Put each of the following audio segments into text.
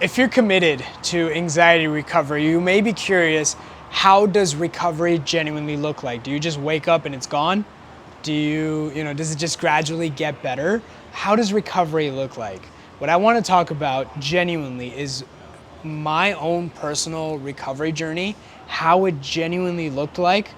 If you're committed to anxiety recovery, you may be curious, how does recovery genuinely look like? Do you just wake up and it's gone? Does it just gradually get better? How does recovery look like? What I want to talk about genuinely is my own personal recovery journey, how it genuinely looked like,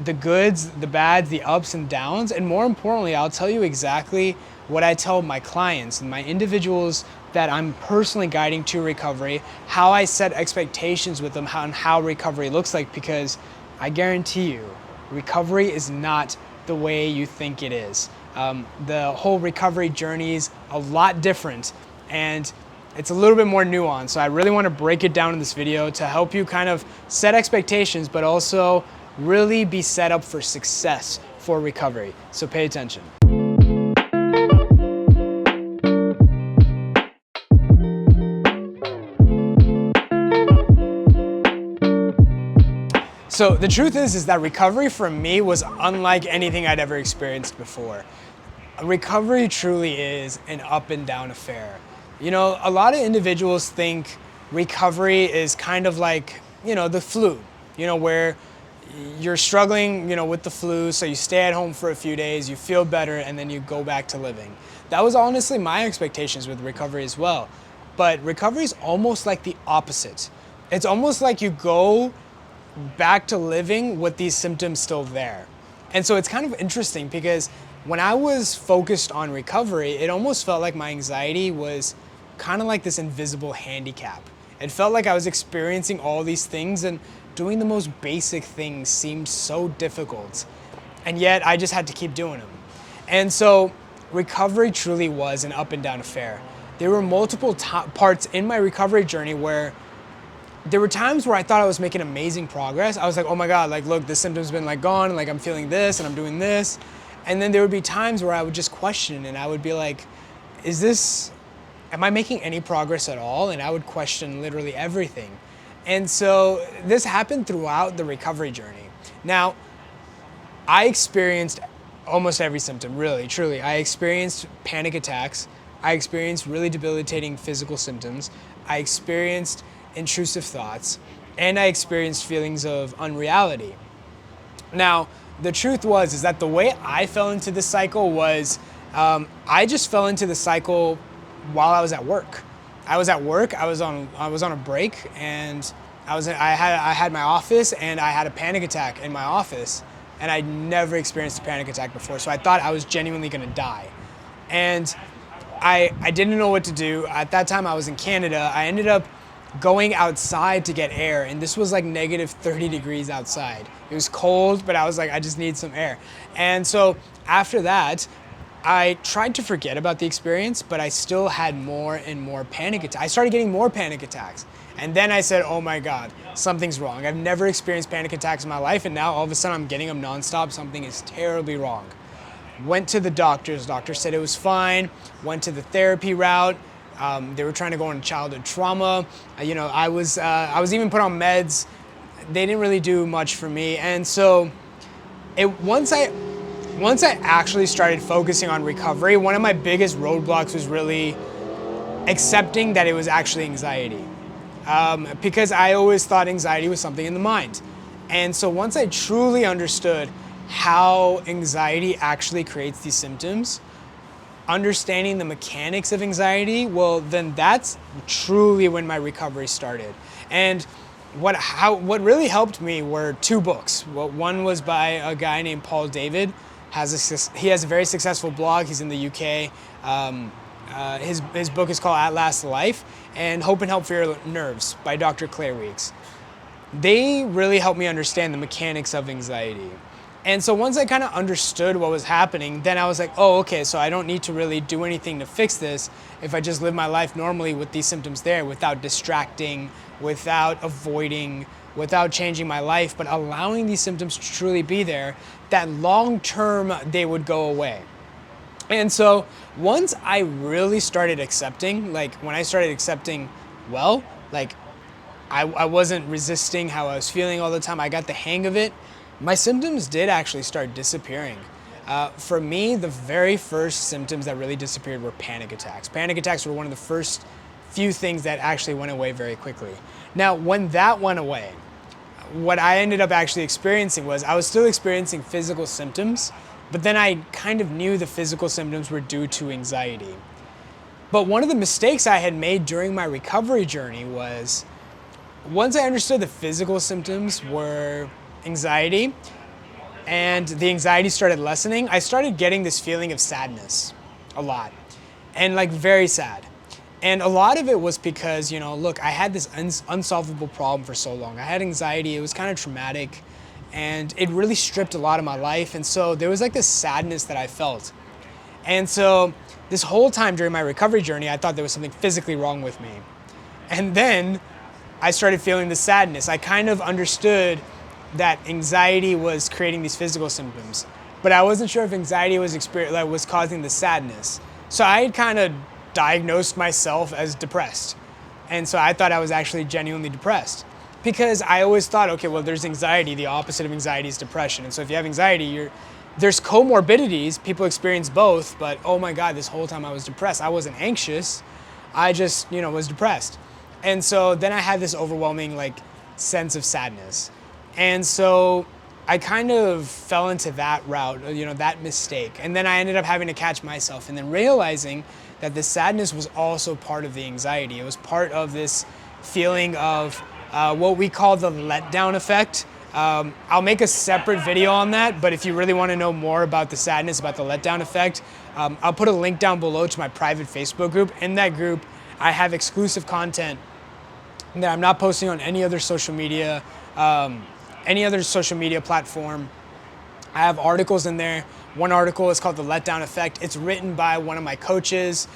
the goods, the bads, the ups and downs, and more importantly, I'll tell you exactly what I tell my clients and my individuals that I'm personally guiding to recovery, how I set expectations with them on how recovery looks like, because I guarantee you, recovery is not the way you think it is. The whole recovery journey is a lot different, and it's a little bit more nuanced. So I really want to break it down in this video to help you kind of set expectations, but also really be set up for success for recovery. So pay attention. So the truth is that recovery for me was unlike anything I'd ever experienced before. Recovery truly is an up and down affair. You know, a lot of individuals think recovery is kind of like, the flu, where you're struggling, with the flu, so you stay at home for a few days, you feel better, and then you go back to living. That was honestly my expectations with recovery as well. But recovery is almost like the opposite. It's almost like you go back to living with these symptoms still there. And so it's kind of interesting because when I was focused on recovery, it almost felt like my anxiety was kind of like this invisible handicap. It felt like I was experiencing all these things and doing the most basic things seemed so difficult. And yet I just had to keep doing them. And so recovery truly was an up and down affair. There were multiple parts in my recovery journey where there were times where I thought I was making amazing progress. I was like, oh my God, look, this symptom's been gone, and I'm feeling this and I'm doing this. And then there would be times where I would just question and I would be like, am I making any progress at all? And I would question literally everything. And so this happened throughout the recovery journey. Now, I experienced almost every symptom, really, truly. I experienced panic attacks. I experienced really debilitating physical symptoms. I experienced intrusive thoughts, and I experienced feelings of unreality. Now, the truth is that the way I fell into this cycle was, I just fell into the cycle while I was at work. I was at work, I was on a break, and I had my office, and I had a panic attack in my office, and I'd never experienced a panic attack before, so I thought I was genuinely gonna die. And I didn't know what to do. At that time, I was in Canada. I ended up going outside to get air, and this was negative 30 degrees outside. It was cold, but I was like, I just need some air. And so after that, I tried to forget about the experience, but I still had more and more panic attacks. I started getting more panic attacks. And then I said, oh my God, something's wrong. I've never experienced panic attacks in my life, and now all of a sudden I'm getting them nonstop. Something is terribly wrong. Went to the doctors. Doctor said it was fine. Went to the therapy route. They were trying to go into childhood trauma. I was even put on meds. They didn't really do much for me. And so once I actually started focusing on recovery, one of my biggest roadblocks was really accepting that it was actually anxiety. Because I always thought anxiety was something in the mind. And so once I truly understood how anxiety actually creates these symptoms, understanding the mechanics of anxiety, well, then that's truly when my recovery started. And what really helped me were two books. Well, one was by a guy named Paul David. He has a very successful blog. He's in the UK. His book is called At Last Life, and Hope and Help for Your Nerves by Dr. Claire Weeks. They really helped me understand the mechanics of anxiety. And so once I kind of understood what was happening, then I was like, oh, okay, so I don't need to really do anything to fix this if I just live my life normally with these symptoms there, without distracting, without avoiding, without changing my life, but allowing these symptoms to truly be there, that long term they would go away. And so once I really started accepting, when I started accepting, I wasn't resisting how I was feeling all the time, I got the hang of it, my symptoms did actually start disappearing. For me, the very first symptoms that really disappeared were panic attacks. Panic attacks were one of the first few things that actually went away very quickly. Now, when that went away, what I ended up actually experiencing was I was still experiencing physical symptoms, but then I kind of knew the physical symptoms were due to anxiety. But one of the mistakes I had made during my recovery journey was once I understood the physical symptoms were anxiety and the anxiety started lessening, I started getting this feeling of sadness a lot and like very sad. And a lot of it was because, look, I had this unsolvable problem for so long. I had anxiety, it was kind of traumatic, and it really stripped a lot of my life. And so there was like this sadness that I felt. And so this whole time during my recovery journey, I thought there was something physically wrong with me. And then I started feeling the sadness. I kind of understood that anxiety was creating these physical symptoms, but I wasn't sure if anxiety was causing the sadness. So I had kind of diagnosed myself as depressed. And so I thought I was actually genuinely depressed because I always thought, okay, well, there's anxiety. The opposite of anxiety is depression. And so if you have anxiety, there's comorbidities. People experience both, but oh my God, this whole time I was depressed. I wasn't anxious. I just, was depressed. And so then I had this overwhelming sense of sadness. And so I kind of fell into that route, that mistake. And then I ended up having to catch myself and then realizing that the sadness was also part of the anxiety. It was part of this feeling of what we call the letdown effect. I'll make a separate video on that, but if you really want to know more about the sadness, about the letdown effect, I'll put a link down below to my private Facebook group. In that group, I have exclusive content that I'm not posting on any other social media platform. I have articles in there. One article is called The Letdown Effect. It's written by one of my coaches.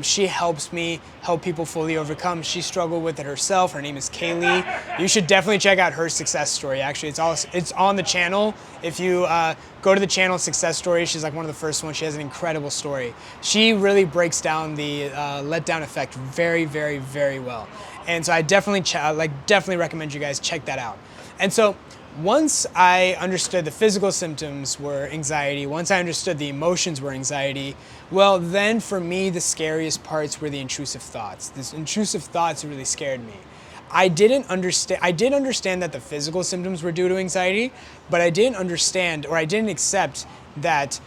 She helps me help people fully overcome. She struggled with it herself. Her name is Kaylee. You should definitely check out her success story. Actually, it's on the channel. If you go to the channel Success Story, she's like one of the first ones. She has an incredible story. She really breaks down the letdown effect very, very, very well. And so I definitely recommend you guys check that out. And so once I understood the physical symptoms were anxiety, once I understood the emotions were anxiety, well, then for me, the scariest parts were the intrusive thoughts. These intrusive thoughts really scared me. I did understand that the physical symptoms were due to anxiety, but I didn't understand, or I didn't accept that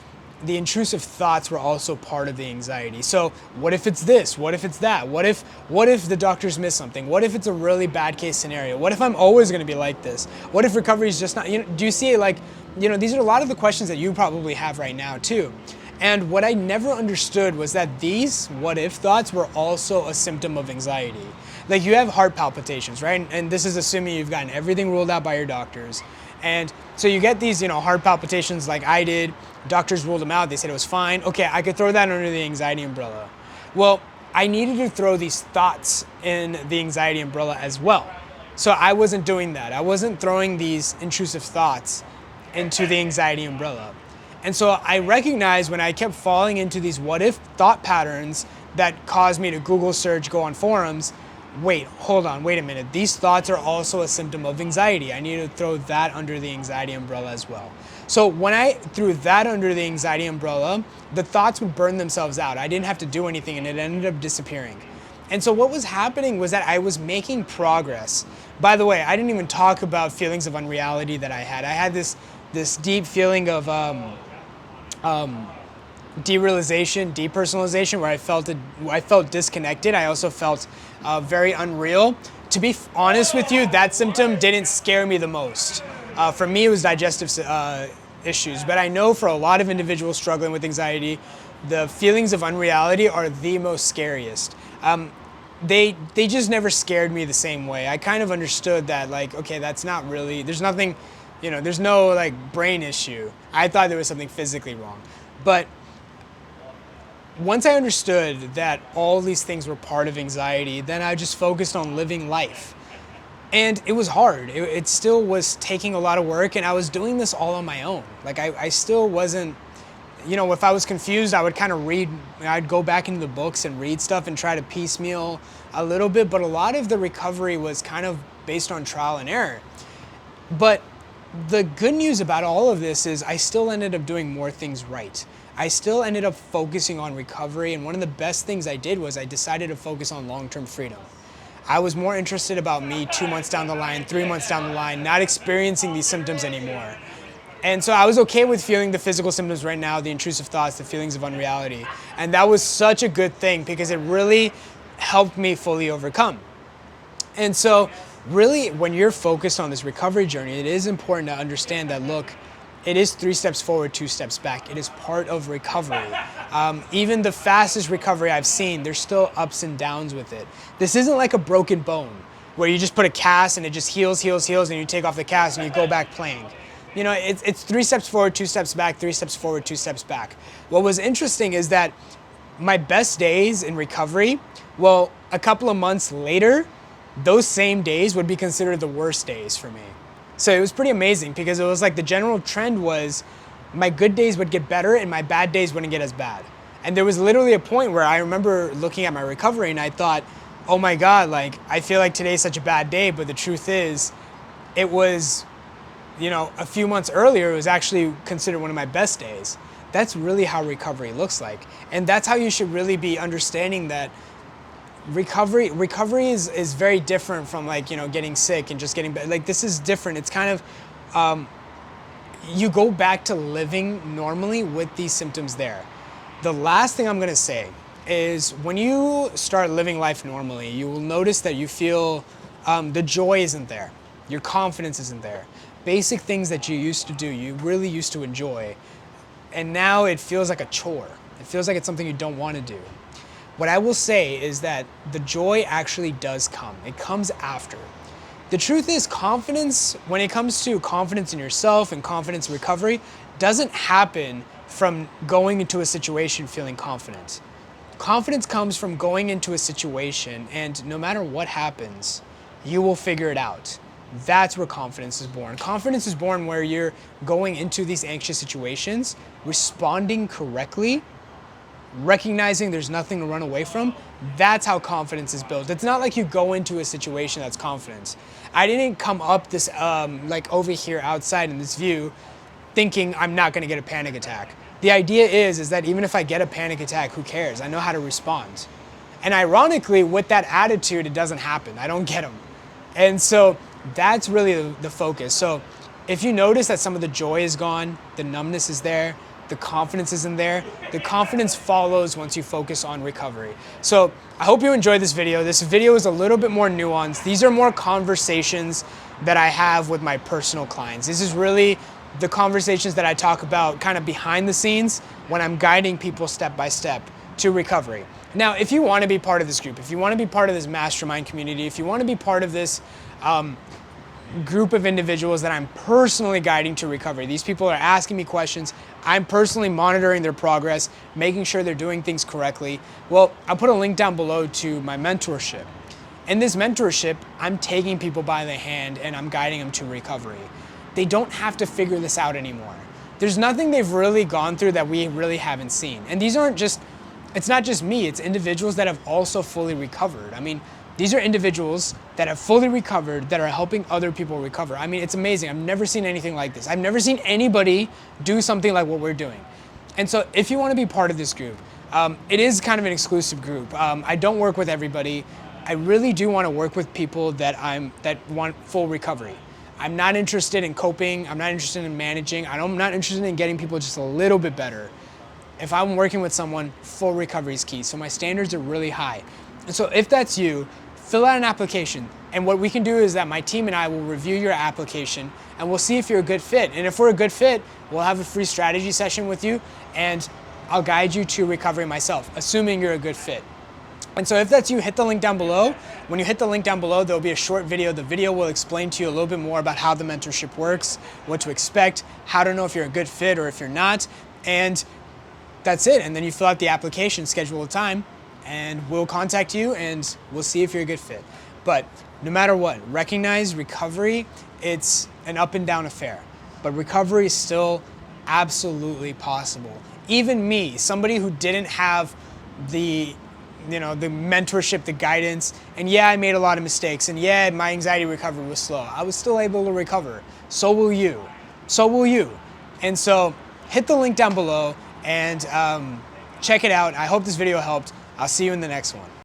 the intrusive thoughts were also part of the anxiety. So what if it's this? What if it's that? What if the doctors miss something? What if it's a really bad case scenario? What if I'm always going to be like this? What if recovery is just not, do you see these are a lot of the questions that you probably have right now too. And what I never understood was that these what if thoughts were also a symptom of anxiety. Like you have heart palpitations, right? And this is assuming you've gotten everything ruled out by your doctors. And so you get these, heart palpitations like I did. Doctors ruled them out. They said it was fine. Okay, I could throw that under the anxiety umbrella. Well, I needed to throw these thoughts in the anxiety umbrella as well. So I wasn't doing that. I wasn't throwing these intrusive thoughts into the anxiety umbrella. And so I recognized when I kept falling into these what if thought patterns that caused me to Google search, go on forums, wait a minute. These thoughts are also a symptom of anxiety. I need to throw that under the anxiety umbrella as well. So when I threw that under the anxiety umbrella, the thoughts would burn themselves out. I didn't have to do anything and it ended up disappearing. And so what was happening was that I was making progress. By the way, I didn't even talk about feelings of unreality that I had. I had this deep feeling of derealization, depersonalization, where I felt disconnected. I also felt very unreal. To be honest with you, that symptom didn't scare me the most. For me, it was digestive issues. But I know for a lot of individuals struggling with anxiety, the feelings of unreality are the most scariest. They just never scared me the same way. I kind of understood that, okay, that's not really, there's nothing, there's no brain issue. I thought there was something physically wrong. But once I understood that all these things were part of anxiety, then I just focused on living life. And it was hard. It still was taking a lot of work, and I was doing this all on my own. I still wasn't, if I was confused, I would kind of read, I'd go back into the books and read stuff and try to piecemeal a little bit, but a lot of the recovery was kind of based on trial and error. But the good news about all of this is I still ended up doing more things right. I still ended up focusing on recovery. And one of the best things I did was I decided to focus on long-term freedom. I was more interested about me 2 months down the line, 3 months down the line, not experiencing these symptoms anymore. And so I was okay with feeling the physical symptoms right now, the intrusive thoughts, the feelings of unreality. And that was such a good thing because it really helped me fully overcome. And so really, when you're focused on this recovery journey, it is important to understand that, look, it is 3 steps forward, 2 steps back. It is part of recovery. Even the fastest recovery I've seen, there's still ups and downs with it. This isn't like a broken bone where you just put a cast and it just heals, and you take off the cast and you go back playing. You know, it's 3 steps forward, 2 steps back, 3 steps forward, 2 steps back. What was interesting is that my best days in recovery, well, a couple of months later, those same days would be considered the worst days for me. So it was pretty amazing because it was like the general trend was my good days would get better and my bad days wouldn't get as bad. And there was literally a point where I remember looking at my recovery and I thought, oh my God, like I feel like today's such a bad day, but the truth is it was, you know, a few months earlier, it was actually considered one of my best days. That's really how recovery looks like. And that's how you should really be understanding that recovery is very different from, like, you know, getting sick and just getting better. Like, this is different. It's kind of, you go back to living normally with these symptoms there. The last thing I'm gonna say is when you start living life normally, you will notice that you feel the joy isn't there. Your confidence isn't there. Basic things that you used to do, you really used to enjoy. And now it feels like a chore. It feels like it's something you don't want to do. What I will say is that the joy actually does come. It comes after. The truth is, confidence, when it comes to confidence in yourself and confidence in recovery, doesn't happen from going into a situation feeling confident. Confidence comes from going into a situation and no matter what happens, you will figure it out. That's where confidence is born. Confidence is born where you're going into these anxious situations, responding correctly, recognizing there's nothing to run away from. That's how confidence is built. It's not like you go into a situation that's confidence. I didn't come up this, like over here outside in this view, thinking I'm not gonna get a panic attack. The idea is that even if I get a panic attack, who cares? I know how to respond. And ironically, with that attitude, it doesn't happen. I don't get them. And so that's really the focus. So if you notice that some of the joy is gone, the numbness is there, the confidence isn't there, the confidence follows once you focus on recovery. So I hope you enjoyed this video. This video is a little bit more nuanced. These are more conversations that I have with my personal clients. This is really the conversations that I talk about kind of behind the scenes when I'm guiding people step by step to recovery. Now, if you want to be part of this group, if you want to be part of this mastermind community, if you want to be part of this group of individuals that I'm personally guiding to recovery, these people are asking me questions, I'm personally monitoring their progress, making sure they're doing things correctly, well, I'll put a link down below to my mentorship. In this mentorship, I'm taking people by the hand and I'm guiding them to recovery. They don't have to figure this out anymore. There's nothing they've really gone through that we really haven't seen. And these aren't just, it's not just me, it's individuals that have also fully recovered. I mean, these are individuals that have fully recovered that are helping other people recover. I mean, it's amazing. I've never seen anything like this. I've never seen anybody do something like what we're doing. And so if you want to be part of this group, it is kind of an exclusive group. I don't work with everybody. I really do want to work with people that want full recovery. I'm not interested in coping. I'm not interested in managing. I'm not interested in getting people just a little bit better. If I'm working with someone, full recovery is key. So my standards are really high. And so if that's you, fill out an application. And what we can do is that my team and I will review your application and we'll see if you're a good fit. And if we're a good fit, we'll have a free strategy session with you and I'll guide you to recovery myself, assuming you're a good fit. And so if that's you, hit the link down below. When you hit the link down below, there'll be a short video. The video will explain to you a little bit more about how the mentorship works, what to expect, how to know if you're a good fit or if you're not. And that's it. And then you fill out the application, schedule a time, and we'll contact you and we'll see if you're a good fit. But no matter what, recognize recovery, it's an up and down affair. But recovery is still absolutely possible. Even me, somebody who didn't have the mentorship, the guidance, and yeah, I made a lot of mistakes, and yeah, my anxiety recovery was slow. I was still able to recover. So will you. So will you. And so hit the link down below and check it out. I hope this video helped. I'll see you in the next one.